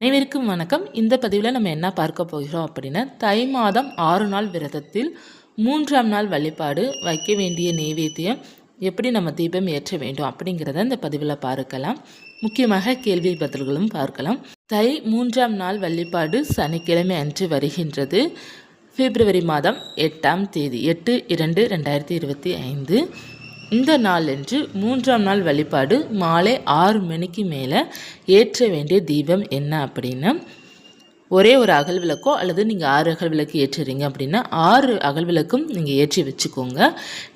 அனைவருக்கும் வணக்கம். இந்த பதிவில் நம்ம என்ன பார்க்க போகிறோம் அப்படின்னா, தை மாதம் 6 நாள் விரதத்தில் 3ஆம் நாள் வழிபாடு வைக்க வேண்டிய நெய்வேத்தியம் எப்படி நம்ம தீபம் ஏற்ற வேண்டும் அப்படிங்கிறத இந்த பதிவில் பார்க்கலாம். முக்கியமாக கேள்வி பதில்களும் பார்க்கலாம். தை 3ஆம் நாள் வழிபாடு சனிக்கிழமை அன்று வருகின்றது. பிப்ரவரி மாதம் 8ஆம் தேதி 8/2/2025. இந்த நாளன்று 3ஆம் நாள் வழிபாடு மாலை 6 மணிக்கு மேலே ஏற்ற வேண்டிய தீபம் என்ன அப்படின்னா, ஒரே ஒரு அகல் விளக்கோ அல்லது நீங்கள் 6 அகல் விளக்கு ஏற்றுறீங்க அப்படின்னா 6 அகல் விளக்கும் நீங்கள் ஏற்றி வச்சுக்கோங்க.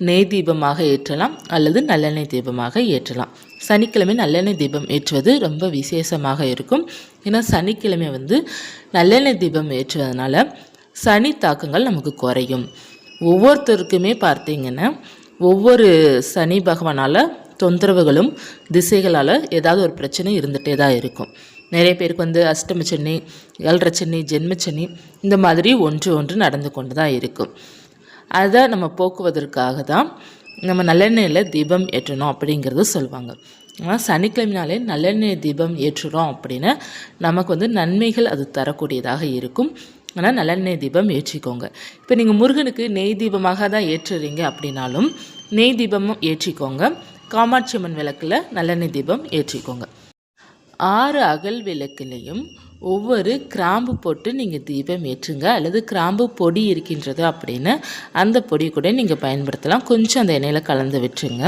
நெய் தீபமாக ஏற்றலாம் அல்லது நல்லெண்ணெய் தீபமாக ஏற்றலாம். சனிக்கிழமை நல்லெண்ணெய் தீபம் ஏற்றுவது ரொம்ப விசேஷமாக இருக்கும். ஏன்னா சனிக்கிழமை நல்லெண்ணெய் தீபம் ஏற்றுவதனால சனி தாக்கங்கள் நமக்கு குறையும். ஒவ்வொருத்தருக்குமே பார்த்தீங்கன்னா ஒவ்வொரு சனி பகவானால் தொந்தரவுகளும் திசைகளால் ஏதாவது ஒரு பிரச்சனை இருந்துகிட்டே தான் இருக்கும். நிறைய பேருக்கு அஷ்டம சனி, 7.5 சனி, ஜென்மச்சனி இந்த மாதிரி ஒன்று நடந்து கொண்டு தான் இருக்கும். அதை நம்ம போக்குவதற்காக தான் நம்ம நல்லெண்ணெயில் தீபம் ஏற்றணும் அப்படிங்கிறது சொல்லுவாங்க. ஆனால் சனிக்கிழமைனாலே நல்லெண்ணெய் தீபம் ஏற்றுறோம் அப்படின்னா நமக்கு நன்மைகள் அது தரக்கூடியதாக இருக்கும். ஆனால் நல்லெண்ணெய் தீபம் ஏற்றிக்கோங்க. இப்போ நீங்கள் முருகனுக்கு நெய் தீபமாக தான் ஏற்றுறீங்க அப்படின்னாலும் நெய் தீபமும் ஏற்றிக்கோங்க. காமாட்சி அம்மன் விளக்கில் நல்லெண்ணெய் தீபம் ஏற்றிக்கோங்க. 6 அகல் விளக்குலையும் ஒவ்வொரு கிராம்பு போட்டு நீங்கள் தீபம் ஏற்றுங்க. அல்லது கிராம்பு பொடி இருக்கின்றது அப்படின்னு அந்த பொடி கூட நீங்கள் பயன்படுத்தலாம். கொஞ்சம் அந்த எண்ணெயில் கலந்து விட்டுருங்க.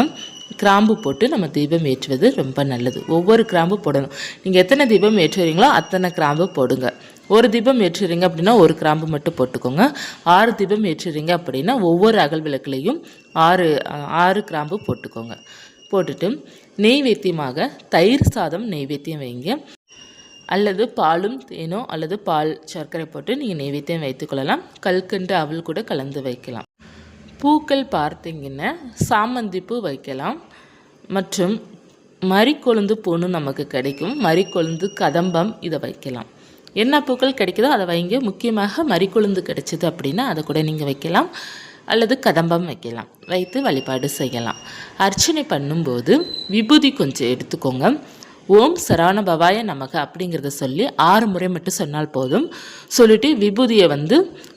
கிராம்பு போட்டு நம்ம தீபம் ஏற்றுவது ரொம்ப நல்லது. ஒவ்வொரு கிராம்பு போடணும். நீங்கள் எத்தனை தீபம் ஏற்றுறீங்களோ அத்தனை கிராம்பு போடுங்க. ஒரு தீபம் ஏற்றுறீங்க அப்படின்னா ஒரு கிராம்பு மட்டும் போட்டுக்கோங்க. 6 தீபம் ஏற்றுறீங்க அப்படின்னா ஒவ்வொரு அகல் விளக்குலையும் 6 கிராம்பு போட்டுக்கோங்க. போட்டுட்டு நெய்வேத்தியமாக தயிர் சாதம் நெய்வேத்தியம் வைங்க. அல்லது பாலும் தேனோ அல்லது பால் சர்க்கரை போட்டு நீங்கள் நெய்வேத்தியம் வைத்துக்கொள்ளலாம். கல்கண்டு அவல் கூட கலந்து வைக்கலாம். பூக்கள் பார்த்தீங்கன்னா சாமந்தி பூ வைக்கலாம். மற்றும் மரிக்கொழுந்து பூன்னு நமக்கு கிடைக்கும். மரிக்கொழுந்து, கதம்பம் இதை வைக்கலாம். என்ன பூக்கள் கிடைக்குதோ அதை வைங்க. முக்கியமாக மரிக்கொழுந்து கிடைச்சிது அப்படின்னா அதை கூட நீங்கள் வைக்கலாம். அல்லது கதம்பம் வைக்கலாம். வைத்து வழிபாடு செய்யலாம். அர்ச்சனை பண்ணும்போது விபூதி கொஞ்சம் எடுத்துக்கோங்க. ஓம் சரவண பவாய நமக அப்படிங்கிறத சொல்லி 6 முறை மட்டும் சொன்னால் போதும். சொல்லிட்டு விபூதியை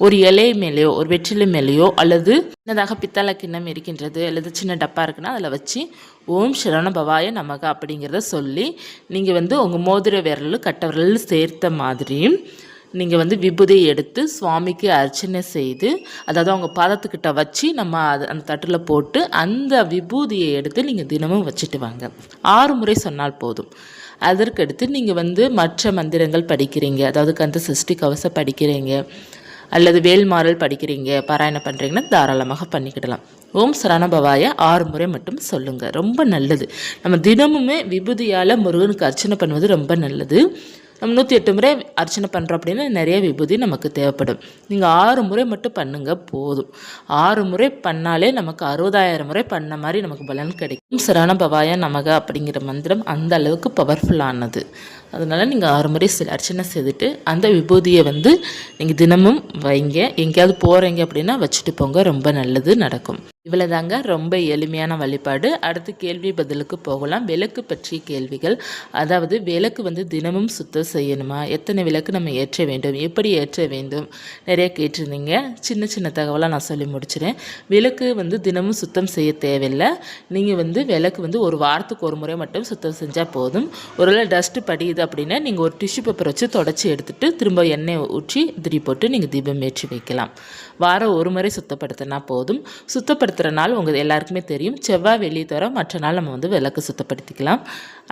ஒரு இலை மேலேயோ ஒரு வெற்றிலை மேலேயோ அல்லது சின்னதாக பித்தளை கிண்ணம் இருக்கின்றது அல்லது சின்ன டப்பா இருக்குன்னா அதில் வச்சு ஓம் சரவண பவாய நமக அப்படிங்கிறத சொல்லி நீங்கள் உங்கள் மோதிர விரல் கட்ட விரல் சேர்த்த மாதிரி நீங்கள் விபூதியை எடுத்து சுவாமிக்கு அர்ச்சனை செய்து, அதாவது அவங்க பாதத்துக்கிட்ட வச்சு நம்ம அந்த தட்டில் போட்டு அந்த விபூதியை எடுத்து நீங்கள் தினமும் வச்சுட்டு வாங்க. 6 முறை சொன்னால் போதும். அதற்கடுத்து நீங்கள் மற்ற மந்திரங்கள் படிக்கிறீங்க, அதாவது கந்த சஷ்டி கவசம் படிக்கிறீங்க அல்லது வேல்மாறல் படிக்கிறீங்க, பாராயணம் பண்ணுறீங்கன்னா தாராளமாக பண்ணிக்கிடலாம். ஓம் சரணபவாய 6 முறை மட்டும் சொல்லுங்கள். ரொம்ப நல்லது. நம்ம தினமுமே விபூதியால் முருகனுக்கு அர்ச்சனை பண்ணுவது ரொம்ப நல்லது. நம்ம 108 முறை அர்ச்சனை பண்ணுறோம் அப்படின்னா நிறைய விபூதி நமக்கு தேவைப்படும். நீங்கள் 6 முறை மட்டும் பண்ணுங்கள் போதும். 6 முறை பண்ணாலே நமக்கு 60,000 முறை பண்ண மாதிரி நமக்கு பலன் கிடைக்கும். சரவண பவாய நமக அப்படிங்கிற மந்திரம் அந்த அளவுக்கு பவர்ஃபுல்லானது. அதனால் நீங்கள் 6 முறை அர்ச்சனை செய்துட்டு அந்த விபூதியை நீங்கள் தினமும் வைங்க. எங்கேயாவது போகிறீங்க அப்படின்னா வச்சுட்டு போங்க. ரொம்ப நல்லது நடக்கும். இவ்வளோதாங்க, ரொம்ப எளிமையான வழிபாடு. அடுத்து கேள்வி பதிலுக்கு போகலாம். விளக்கு பற்றிய கேள்விகள். அதாவது விளக்கு தினமும் சுத்தம் செய்யணுமா, எத்தனை விளக்கு நம்ம ஏற்ற வேண்டும், எப்படி ஏற்ற வேண்டும், நிறைய கேட்டிருந்தீங்க. சின்ன சின்ன தகவலாக நான் சொல்லி முடிச்சிடறேன். விளக்கு தினமும் சுத்தம் செய்ய தேவையில்லை. நீங்கள் விளக்கு ஒரு வாரத்துக்கு ஒரு முறை மட்டும் சுத்தம் செஞ்சால் போதும். ஒருவேளை டஸ்ட்டு படியுது அப்படின்னா நீங்கள் ஒரு டிஷ்யூ பேப்பர் வச்சு தொடச்சி எடுத்துகிட்டு திரும்ப எண்ணெய் ஊற்றி திரி போட்டு நீங்கள் தீபம் ஏற்றி வைக்கலாம். வாரம் ஒரு முறை சுத்தப்படுத்தினா போதும். சுத்தப்படுத்துகிற நாள் உங்கள் எல்லாருக்குமே தெரியும். செவ்வாய், வெள்ளி தவிர மற்ற நாள் நம்ம விளக்கு சுத்தப்படுத்திக்கலாம்.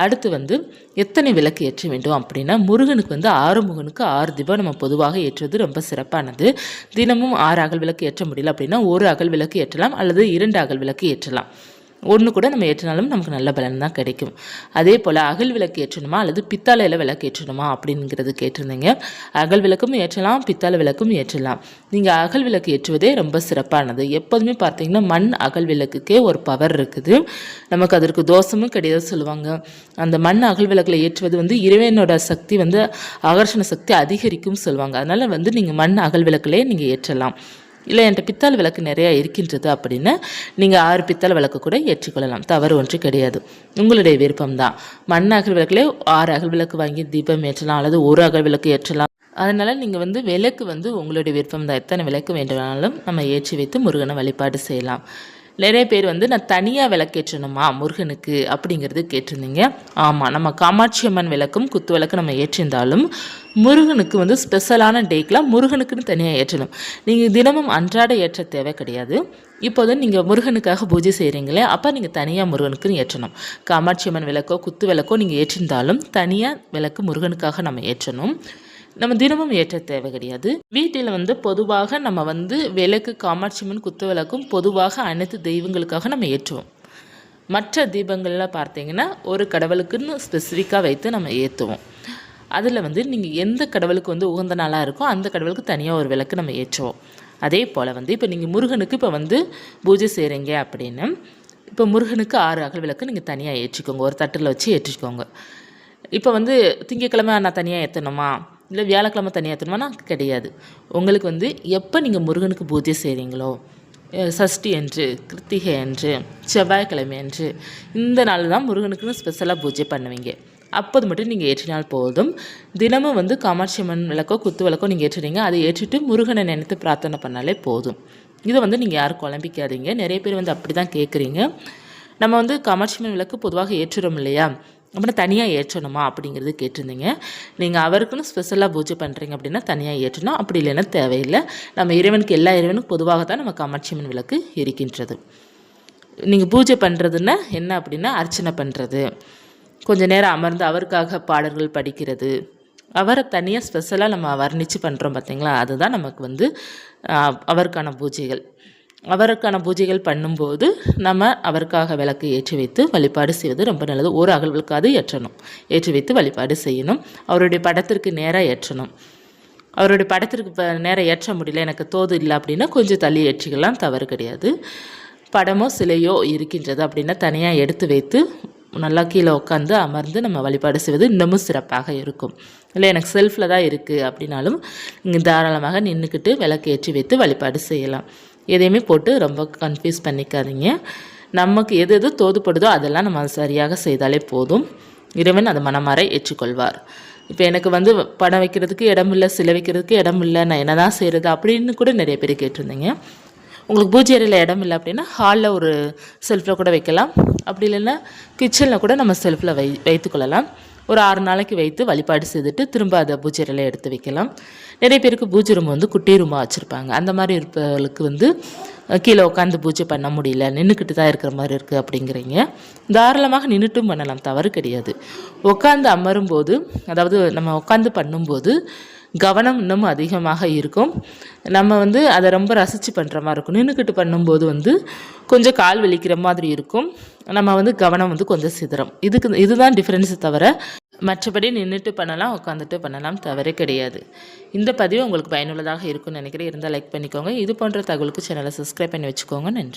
அடுத்து எத்தனை விளக்கு ஏற்ற வேண்டும் அப்படின்னா, முருகனுக்கு ஆறுமுகனுக்கு 6 தீபம் நம்ம பொதுவாக ஏற்றுவது ரொம்ப சிறப்பானது. தினமும் 6 அகல் விளக்கு ஏற்ற முடியல அப்படின்னா 1 அகல் விளக்கு ஏற்றலாம் அல்லது 2 அகல் விளக்கு ஏற்றலாம். 1 கூட நம்ம ஏற்றினாலும் நமக்கு நல்ல பலன் தான் கிடைக்கும். அதே போல் அகல் விளக்கு ஏற்றணுமா அல்லது பித்தளையில் விளக்கு ஏற்றணுமா அப்படிங்கிறது கேட்டிருந்தீங்க. அகல் விளக்கும் ஏற்றலாம், பித்தளை விளக்கும் ஏற்றலாம். நீங்கள் அகல் விளக்கு ஏற்றுவதே ரொம்ப சிறப்பானது. எப்போதுமே பார்த்தீங்கன்னா மண் அகல் விளக்குக்கே ஒரு பவர் இருக்குது. நமக்கு அதற்கு தோஷமும் கிடையாது சொல்லுவாங்க. அந்த மண் அகல் விளக்கில் ஏற்றுவது இறைவனோட சக்தி ஆகர்ஷண சக்தி அதிகரிக்கும் சொல்லுவாங்க. அதனால் நீங்கள் மண் அகல் விளக்குலேயே நீங்கள் ஏற்றலாம். இல்லை என்கிட்ட பித்தளை விளக்கு நிறையா இருக்கின்றது அப்படின்னா நீங்கள் 6 பித்தளை விளக்கு கூட ஏற்றிக்கொள்ளலாம், தவறு ஒன்று கிடையாது. உங்களுடைய விருப்பம்தான். மண் அகல் விளக்குலே 6 அகல் விளக்கு வாங்கி தீபம் ஏற்றலாம், அல்லது ஒரு அகல் விளக்கு ஏற்றலாம். அதனால் நீங்கள் விளக்கு உங்களுடைய விருப்பம் தான். எத்தனை விளக்கு வேண்டுமானாலும் நம்ம ஏற்றி வைத்து முருகனை வழிபாடு செய்யலாம். நிறைய பேர் நான் தனியாக விளக்கேற்றணுமா முருகனுக்கு அப்படிங்கிறது கேட்டிருந்தீங்க. ஆமாம், நம்ம காமாட்சி அம்மன் விளக்கும் குத்து விளக்கு நம்ம ஏற்றிருந்தாலும் முருகனுக்கு ஸ்பெஷலான டேக்கெலாம் முருகனுக்குன்னு தனியாக ஏற்றணும். நீங்கள் தினமும் அன்றாட ஏற்ற தேவை கிடையாது. இப்போது நீங்கள் முருகனுக்காக பூஜை செய்கிறீங்களே, அப்போ நீங்கள் தனியாக முருகனுக்குன்னு ஏற்றணும். காமாட்சி அம்மன் விளக்கோ குத்து விளக்கோ நீங்கள் ஏற்றிருந்தாலும் தனியாக விளக்கு முருகனுக்காக நம்ம ஏற்றணும். நம்ம தினமும் ஏற்ற தேவை கிடையாது. வீட்டில் பொதுவாக நம்ம விளக்கு காமாட்சி அம்மன் குத்து விளக்கும் பொதுவாக அனைத்து தெய்வங்களுக்காக நம்ம ஏற்றுவோம். மற்ற தீபங்கள்லாம் பார்த்தீங்கன்னா ஒரு கடவுளுக்குன்னு ஸ்பெசிஃபிக்காக வைத்து நம்ம ஏற்றுவோம். அதில் நீங்கள் எந்த கடவுளுக்கு உகந்த நாளாக இருக்கோ அந்த கடவுளுக்கு தனியாக ஒரு விளக்கு நம்ம ஏற்றுவோம். அதே போல் இப்போ நீங்கள் முருகனுக்கு இப்போ பூஜை செய்கிறீங்க அப்படின்னா, இப்போ முருகனுக்கு 6 அகல் விளக்கு நீங்கள் தனியாக ஏற்றிக்கோங்க, ஒரு தட்டில் வச்சு ஏற்றிக்கோங்க. இப்போ திங்கக்கிழமை நான் தனியாக ஏற்றணுமா, இல்லை வியாழக்கிழமை தனியாக ஏற்றணுமானா கிடையாது. உங்களுக்கு எப்போ நீங்கள் முருகனுக்கு பூஜை செய்கிறீங்களோ, சஷ்டி அன்று, கிருத்திகை அன்று, செவ்வாய்க்கிழமை அன்று, இந்த நாள் தான் முருகனுக்குன்னு ஸ்பெஷலாக பூஜை பண்ணுவீங்க. அப்போது மட்டும் நீங்கள் ஏற்றினால் போதும். தினமும் காமாட்சி அம்மன் விளக்கோ குத்து விளக்கோ நீங்கள் ஏற்றுறீங்க, அதை ஏற்றிட்டு முருகனை நினைத்து பிரார்த்தனை பண்ணாலே போதும். இதை நீங்கள் யாரும் குழம்பிக்காதீங்க. நிறைய பேர் அப்படி தான் கேட்குறீங்க. நம்ம காமாட்சி அம்மன் விளக்கு பொதுவாக ஏற்றுறோம் இல்லையா, அப்படின்னா தனியாக ஏற்றணுமா அப்படிங்கிறது கேட்டிருந்தீங்க. நீங்கள் அவருக்குன்னு ஸ்பெஷலாக பூஜை பண்ணுறீங்க அப்படின்னா தனியாக ஏற்றணும், அப்படி இல்லைன்னா தேவையில்லை. நம்ம இறைவனுக்கு எல்லா இறைவனுக்கும் பொதுவாக தான் நம்ம காமாட்சி அம்மன் விளக்கு இருக்கின்றது. நீங்கள் பூஜை பண்ணுறதுன்னா என்ன அப்படின்னா அர்ச்சனை பண்ணுறது, கொஞ்சம் நேரம் அமர்ந்து அவருக்காக பாடல்கள் படிக்கிறது, அவரை தனியாக ஸ்பெஷலாக நம்ம வர்ணித்து பண்ணுறோம் பார்த்தீங்களா, அதுதான் நமக்கு அவருக்கான பூஜைகள். அவருக்கான பூஜைகள் பண்ணும்போது நம்ம அவருக்காக விளக்கு ஏற்றி வைத்து வழிபாடு செய்வது ரொம்ப நல்லது. ஒரு அகல் விளக்காவது ஏற்றணும், ஏற்றி வைத்து வழிபாடு செய்யணும். அவருடைய படத்திற்கு நேராக ஏற்றணும். அவருடைய படத்திற்கு நேராக ஏற்ற முடியல, எனக்கு தோது இல்லை அப்படின்னா கொஞ்சம் தள்ளி ஏற்றிக்கலாம், தவறு கிடையாது. படமோ சிலையோ இருக்கின்றது அப்படின்னா தனியாக எடுத்து வைத்து நல்லா கீழே உட்காந்து அமர்ந்து நம்ம வழிபாடு செய்வது இன்னமும் சிறப்பாக இருக்கும். இல்லை எனக்கு செல்ஃபில் தான் இருக்குது அப்படின்னாலும் நீங்கள் தாராளமாக நின்றுக்கிட்டு விளக்கு ஏற்றி வைத்து வழிபாடு செய்யலாம். எதையுமே போட்டு ரொம்ப கன்ஃபியூஸ் பண்ணிக்காதீங்க. நமக்கு எது எது தோதுப்படுதோ அதெல்லாம் நம்ம சரியாக செய்தாலே போதும். இறைவன் அதை மனமாற ஏற்றுக்கொள்வார். இப்போ எனக்கு படம் வைக்கிறதுக்கு இடம் இல்லை, சிலை வைக்கிறதுக்கு இடம் இல்லை, நான் என்ன தான் செய்கிறது அப்படின்னு கூட நிறைய பேர் கேட்டிருந்தீங்க. உங்களுக்கு பூஜை அறையில் இடம் இல்லை அப்படின்னா ஹாலில் ஒரு செல்ஃபில் கூட வைக்கலாம், அப்படி இல்லைன்னா கிச்சனில் கூட நம்ம செல்ஃபில் வைத்துக்கொள்ளலாம். ஒரு 6 நாளைக்கு வைத்து வழிபாடு செய்துட்டு திரும்ப அதை பூஜை அறையில் எடுத்து வைக்கலாம். நிறைய பேருக்கு பூஜை ரூம் குட்டி ரூமாக வச்சுருப்பாங்க. அந்த மாதிரி இருப்பவர்களுக்கு கீழே உட்காந்து பூஜை பண்ண முடியல, நின்றுக்கிட்டு தான் இருக்கிற மாதிரி இருக்குது அப்படிங்கிறீங்க, தாராளமாக நின்றுட்டும் பண்ணலாம், தவறு கிடையாது. உட்காந்து அமரும்போது, அதாவது நம்ம உட்காந்து பண்ணும்போது கவனம் இன்னமும் அதிகமாக இருக்கும். நம்ம அதை ரொம்ப ரசித்து பண்ணுற மாதிரி இருக்கும். நின்றுக்கிட்டு பண்ணும்போது கொஞ்சம் கால் வலிக்கிற மாதிரி இருக்கும். நம்ம கவனம் கொஞ்சம் சிதறும். இதுதான் டிஃப்ரென்ஸு தவிர மற்றபடி நின்றுட்டு பண்ணலாம், உட்காந்துட்டு பண்ணலாம், தவறே கிடையாது. இந்த பதிவு உங்களுக்கு பயனுள்ளதாக இருக்கும்னு நினைக்கிறேன். இருந்தால் லைக் பண்ணிக்கோங்க. இது போன்ற தகவலுக்கு சேனலை சப்ஸ்கிரைப் பண்ணி வச்சுக்கோங்க. நன்றி.